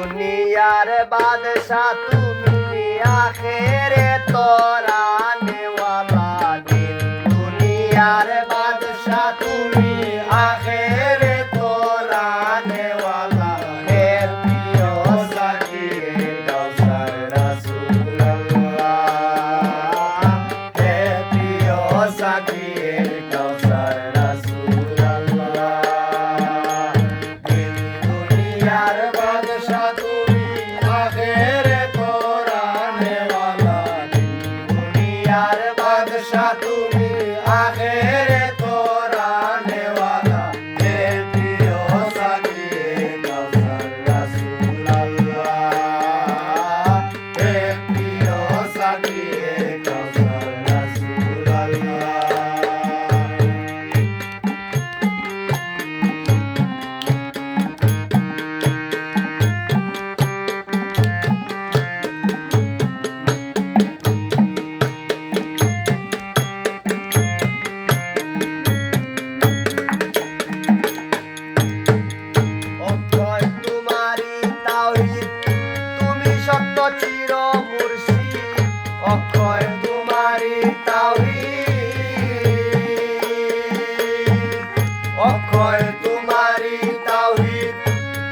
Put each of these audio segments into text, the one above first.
दुनियार बादशाह তুমি आखिरे तोरा नेवाला दिन दुनियार बादशाह তুমি आखिरे तोरा नेवाला हे प्रिय साकी कौसर रसूल अल्लाह हे प्रिय साकी कौसर रसूल अल्लाह दिन दुनियार बादशाह তুমি आखिरे तोरा नेवाला दिन दुनियार बादशाह তুমি आखिरे तोरा नेवाला हे प्रिय साकी कौसर रसूल अल्लाह हे प्रिय साकी कौसर रसूल अल्लाह অক্ষয় তোমারি তাওহীদ তুমি সত্য চির মুর্শিদ অক্ষয় তোমারি তাওহীদ অক্ষয় তোমারি তাওহীদ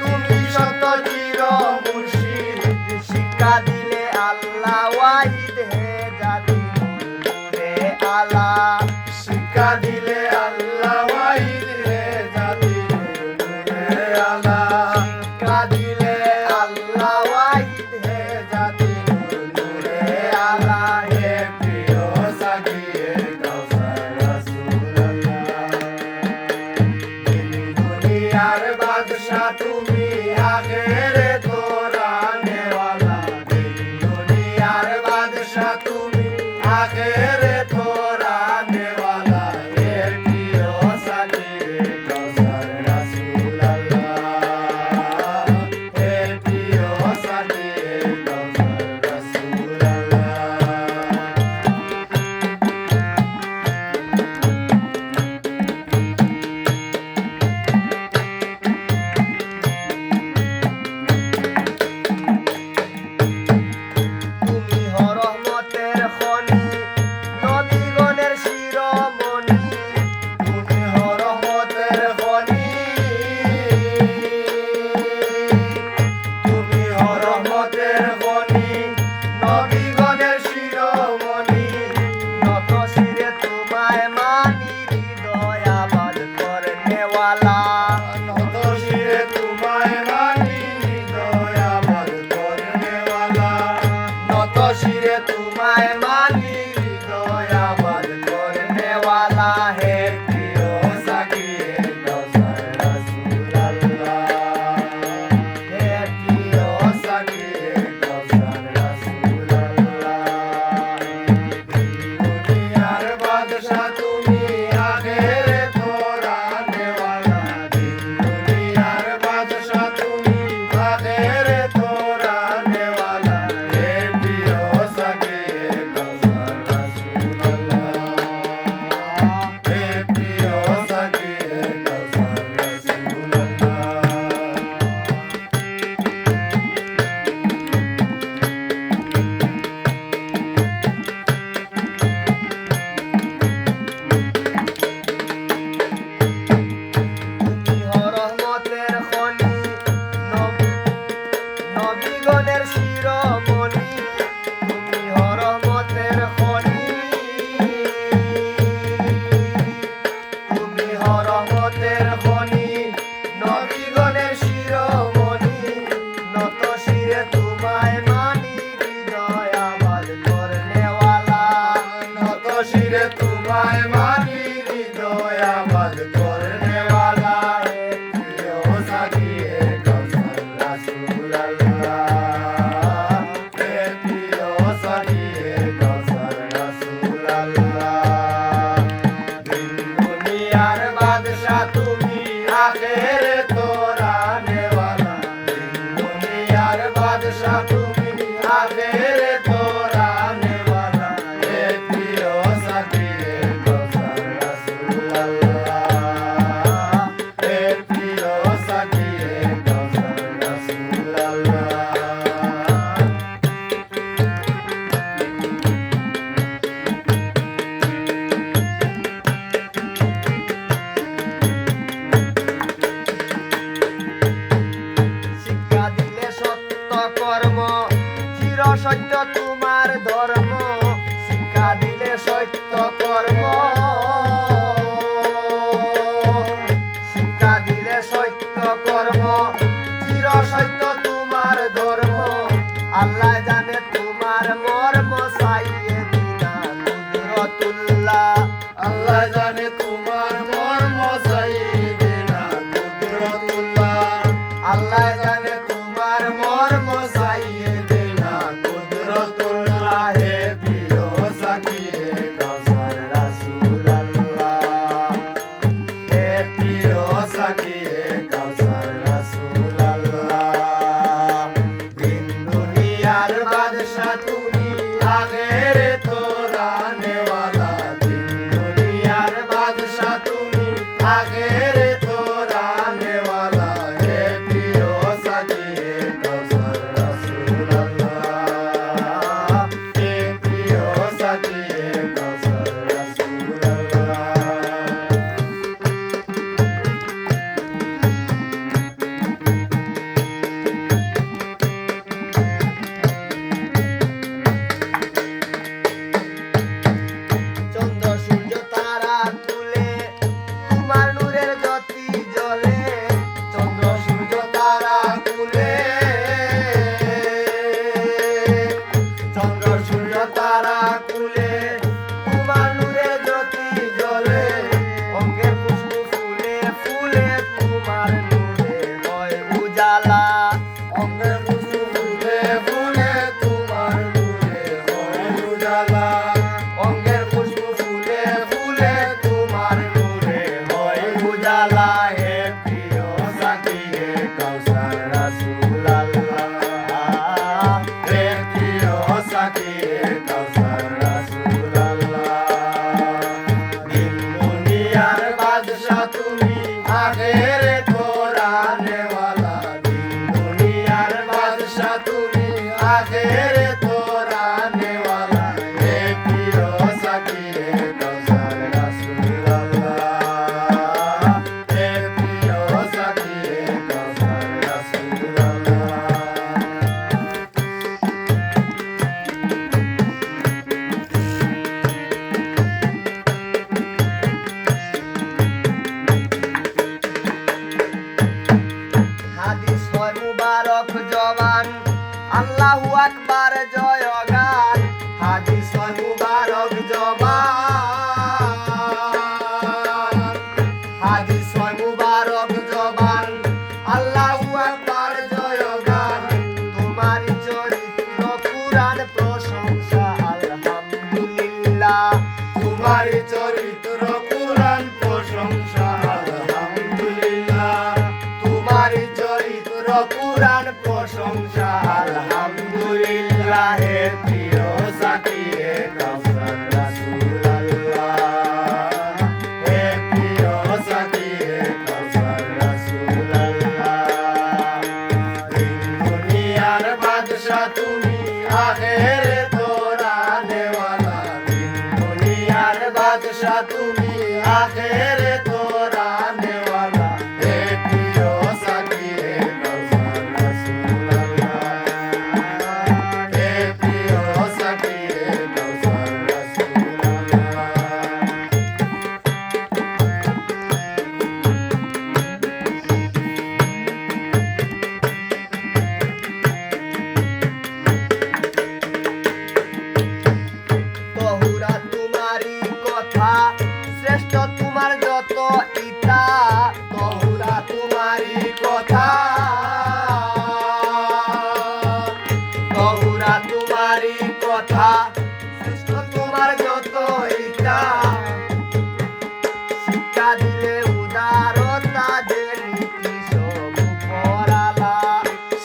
তুমি সত্য চির মুর্শিদ শিক্ষা দিলে আল্লাহ ওয়াহিদ হে জাতি হে আল্লাহ শিক্ষা দিলে আল্লাহ ওয়াহিদ হে জাতি হে আল্লাহ শিক্ষা দিলে আল্লাহ ওয়াহিদ হে জাতি হে আল্লাহ হে প্রিয় সাকি কৌসর রাসূল আল্লাহ দিন দুনিয়ার বাদশা তুমি আখেরে তোরা নেওয়ালা দিন দুনিয়ার বাদশা তুমি আখেরে তোরা নেওয়ালা হে প্রিয় সাকি কৌসর রাসূল আল্লাহ হে প্রিয় সাকি কৌসর রাসূল আল্লাহ তুমি হ রহমতের খনি নবীগণের শিরোমণি তুমি হ রহমতের খনি তুমি হ রহমতের খনি নবীগণের শিরোমণি নত শিরে তোমায় মানি হৃদয় আবাদ করনেওয়ালা নত শিরে তোমায় মানি হৃদয় আবাদ করনেওয়ালা নত শিরে তোমায় মানি হৃদয় আবাদ করনেওয়ালা হে প্রিয় সাকি কৌসর রাসূল আল্লাহ হে প্রিয় সাকি কৌসর রাসূল আল্লাহ দুনিয়ার বাদশা তুমি আখেরে তোরা নেওয়ালা দিন দুনিয়ার বাদশা তুমি আখেরে তোরা নেওয়ালা হে প্রিয় সাকি কৌসর রাসূল আল্লাহ হে প্রিয় সাকি কৌসর রাসূল তুমি হ রহমতের খনি নবীগণের শিরোমণি তুমি হ রহমতের খনি তুমি হ রহমতের খনি নবীগণের শিরোমণি নত শিরে তোমায় মানি হৃদয় আবাদ করনেওয়ালা নত শিরে তোমায় মানি হৃদয় আবাদ করনেওয়ালা হে প্রিয় সাকি কৌসর রাসূল আল্লাহ হে প্রিয় সাকি কৌসর রাসূল আল্লাহ দিন দুনিয়ার বাদশা তুমি আখেরে তোরা নেওয়ালা দিন দুনিয়ার বাদশা তুমি আখেরে তোরা নেওয়ালা হে প্রিয় সাকি কৌসর রাসূল আল্লাহ হে প্রিয় সাকি কৌসর রাসূল আল্লাহ সত্য তোমার ধর্ম, শিক্ষা দিলে সত্য কর্ম, শিক্ষা দিলে সত্য কর্ম, চির সত্য তোমার ধর্ম। আল্লাহ জানে তোমার মর্ম, সাইয়ে দিনা কুদরতুল্লাহ। আল্লাহ জানে তোমার মর্ম, সাইয়েদিনা কুদরতুল্লাহ। আল্লাহ জানে তোমার মর্ম, সাইয়েদিনা কুদরতুল্লাহ। হে প্রিয় সাকি হে কাউসার রাসূলুল্লাহ, হে প্রিয় সাকি হে কাউসার রাসূলুল্লাহ। দিন দুনিয়ার বাদশা তুমি, আখেরে তোরা নেওয়ালা। দিন দুনিয়ার বাদশা তুমি, আখেরে তোরা নেওয়ালা। হে প্রিয় সাকি হে কাউসার রাসূলুল্লাহ, হে প্রিয় সাকি হে কাউসার রাসূলুল্লাহ। চন্দ্র সূর্য তারা তুলে তোমার নূরের জ্যোতি জ্বলে। চন্দ্র সূর্য তারা তুলে, চন্দ্র সূর্য তারা তুলে তোমার নূরের জ্যোতি জ্বলে। অঙ্গের পুষ্প ফুলে ফুলে তোমার নূরে হয় উজালা। অঙ্গের পুষ্প ফুলে ফুলে তোমার নূরে হয় উজালা। অঙ্গের পুষ্প ফুলে ফুলে তোমার নূরে হয় উজালা। হে প্রিয় সাকি হে কাউসার রাসূলুল্লাহ, হে প্রিয় সাকি হে কাউসার রাসূলুল্লাহ। দিন দুনিয়ার বাদশা তুমি, আখেরে তোরা নেওয়ালা। দিন দুনিয়ার বাদশা তুমি, আখেরে তোরা নেওয়ালা। হে প্রিয় সাকি হে কাউসার রাসূলুল্লাহ, হে প্রিয় সাকি হে কাউসার রাসূলুল্লাহ। হাদিস হয় মুবারক জবান, আল্লাহু আকবার জয় গান। হাদিস হয় মুবারক জবান, হাদিস হয় মুবারক জবান, আল্লাহু আকবার জয় গান। তোমার চরিত্র কুরআন প্রশংসা আলহামদুলিল্লাহ। তোমার চরিত্র কুরআন প্রশংসা আলহামদুলিল্লাহ। তোমার চরিত্র কুরআন প্রশংসা আলহামদুলিল্লাহ। হে প্রিয় সাকি হে কাউসার রাসূলুল্লাহ, হে প্রিয় সাকি হে কাউসার রাসূলুল্লাহ। দিন দুনিয়ার বাদশা তুমি, আখেরে তোরা নেওয়ালা। দিন দুনিয়ার বাদশা তুমি, আখেরে তোরা নেওয়ালা। হে প্রিয় সাকি হে কাউসার রাসূলুল্লাহ, হে প্রিয় সাকি হে কাউসার রাসূলুল্লাহ। বহুরা তোমারই কথা, শ্রেষ্ঠ তোমার যত ইতা। বহুরা তোমারই কথা, বহুরা তোমারই কথা, শ্রেষ্ঠ তোমার যত ইতা। শিক্ষা দিলে উদারতা যে নীতি সব পরালা।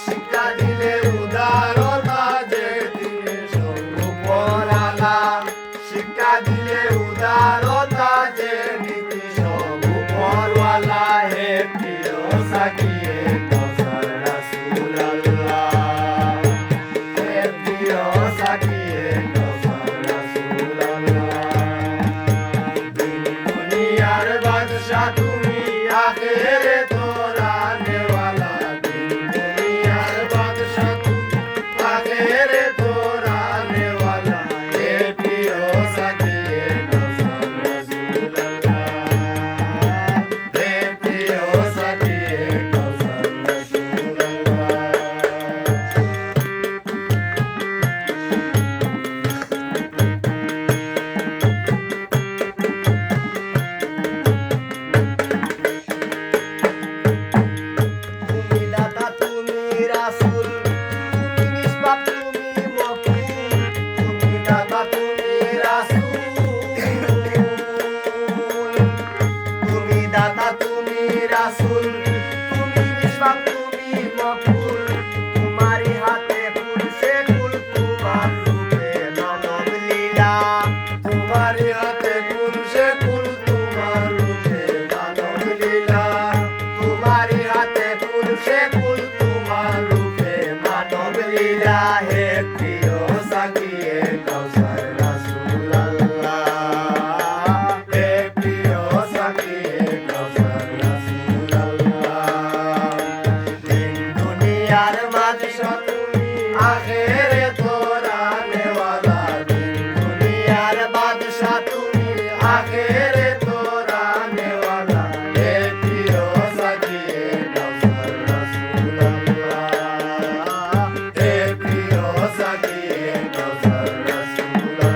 শিক্ষা দিলে উদারতা যে নীতি সব পরালা। শিক্ষা দিলে উদারতা যে নীতি সব পরওয়ালা। হে প্রিয় সাকি হে কাউসার রাসূলুল্লাহ, হে প্রিয় সাকি হে কলিজা হে প্রিয় সাকিয়ে কাউসার রাসূলুল্লাহ হে প্রিয় সাকিয়ে কাউসার রাসূলুল্লাহ দিন দুনিয়ার বাদশা তুমি আখেরে তোরা নেওয়ালা দিন দুনিয়ার বাদশা তুমি আখেরে তোরা নেওয়ালা হে প্রিয় সাকিয়ে কাউসার রাসূলুল্লাহ হে প্রিয় সাকিয়ে কাউসার রাসূলুল্লাহ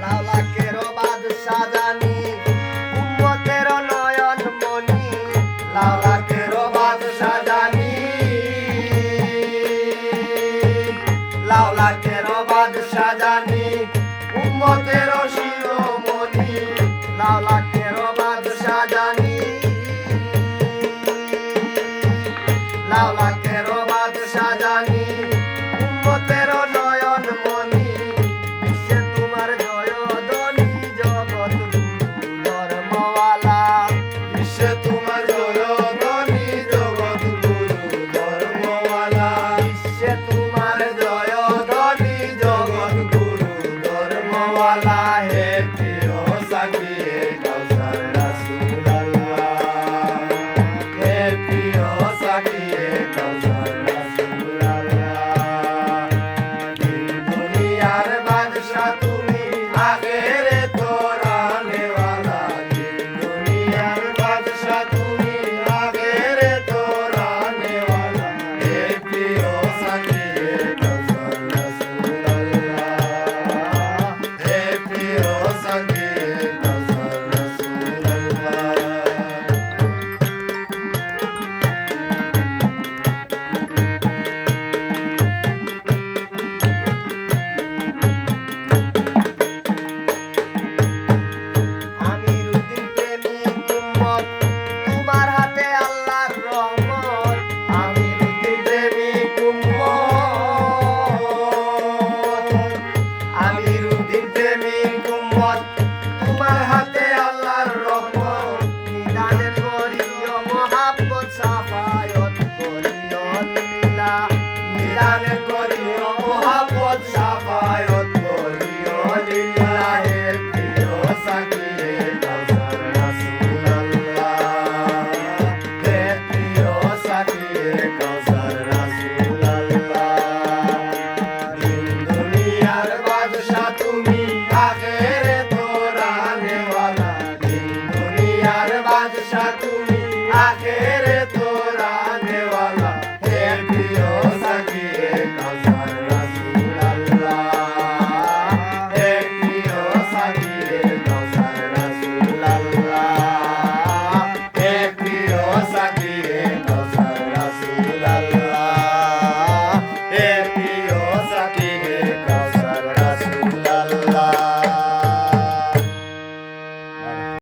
লাউলাকেরও বাদশা জানি উম্মতেরও নয়ন মনি লাউলাকেরও বাদশা জানি লাউলাকেরও বাদশা জানি উম্মতেরও